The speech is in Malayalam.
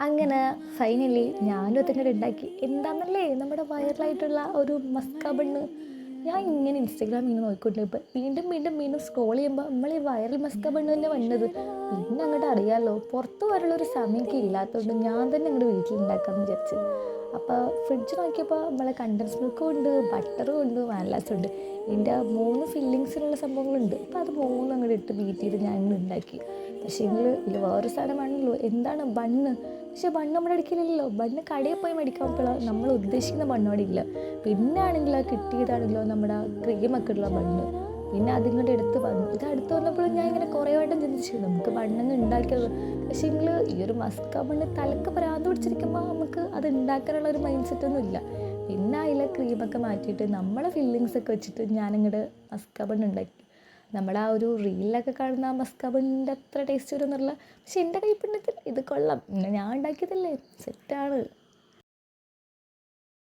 അങ്ങനെ ഫൈനലി ഞാനും അതങ്ങോട്ട് ഉണ്ടാക്കി. എന്താണെന്നല്ലേ നമ്മുടെ വൈറലായിട്ടുള്ള ഒരു മസ്ക ബണ്ണ്. ഞാൻ ഇങ്ങനെ ഇൻസ്റ്റഗ്രാമിൽ ഇങ്ങനെ നോക്കിക്കൊണ്ടിരിപ്പോൾ വീണ്ടും വീണ്ടും വീണ്ടും സ്ക്രോൾ ചെയ്യുമ്പോൾ നമ്മൾ ഈ വൈറൽ മസ്ക ബണ്ണ് തന്നെ വന്നത്. പിന്നെ അങ്ങോട്ട് അറിയാമല്ലോ, പുറത്ത് പോകാനുള്ളൊരു സമയം എനിക്ക് ഇല്ലാത്തതുകൊണ്ട് ഞാൻ തന്നെ അങ്ങോട്ട് വീട്ടിലുണ്ടാക്കാമെന്ന് വിചാരിച്ച്. അപ്പോൾ ഫ്രിഡ്ജ് നോക്കിയപ്പോൾ നമ്മളെ കണ്ടൻസ് മിൽക്കും ഉണ്ട്, ബട്ടറും ഉണ്ട്, വാനിലാസും ഉണ്ട്. ഇതിൻ്റെ 3 ഫില്ലിങ്സിനുള്ള സംഭവങ്ങളുണ്ട്. അപ്പോൾ അത് 3 അങ്ങോട്ട് ഇട്ട് ബീറ്റ് ചെയ്ത് ഞാൻ ഇന്ന് ഉണ്ടാക്കി. പക്ഷേ ഇതിൽ വേറൊരു സാധനം വേണമല്ലോ, എന്താണ് ബണ്ണ്. പക്ഷേ ബണ്ണ് നമ്മുടെ അടുക്കലില്ലല്ലോ. ബണ്ണ് കടയിൽ പോയി മേടിക്കാൻ നമ്മൾ ഉദ്ദേശിക്കുന്ന ബണ്ണോടെ ഇല്ല. പിന്നെ ആണെങ്കിലോ കിട്ടിയതാണെങ്കിലോ നമ്മുടെ ക്രീമൊക്കെ ഉള്ള ബണ്ണ്. പിന്നെ അതിങ്ങോട്ട് എടുത്ത് വന്നു. ഇത് അടുത്ത് വന്നപ്പോൾ ഞാൻ ഇങ്ങനെ കുറേ വട്ടം ചിന്തിച്ചു നമുക്ക് ബണ്ണങ്ങ് ഉണ്ടാക്കിയത്. പക്ഷേ ഈ ഒരു മസ്ക ബണ്ണ് തലക്ക് ഭ്രാന്ത് പിടിച്ചിരിക്കുമ്പോൾ നമുക്ക് അത് ഉണ്ടാക്കാനുള്ള ഒരു മൈൻഡ് സെറ്റൊന്നും ഇല്ല. പിന്നെ അതിലെ ക്രീമൊക്കെ മാറ്റിയിട്ട് നമ്മളെ ഫില്ലിങ്സൊക്കെ വെച്ചിട്ട് ഞാനിങ്ങോട്ട് മസ്ക ബണ്ണ് ഉണ്ടാക്കി. നമ്മൾ ആ ഒരു റീലിലൊക്കെ കാണുന്ന ആ മസ്ക ബണ്ണിൻ്റെ അത്ര ടേസ്റ്റ് വരുമെന്നുള്ള. പക്ഷെ എൻ്റെ കൈപ്പുണ്യത്തിൽ ഇത് കൊള്ളാം. ഞാൻ ഉണ്ടാക്കിയതല്ലേ, സെറ്റാണ്.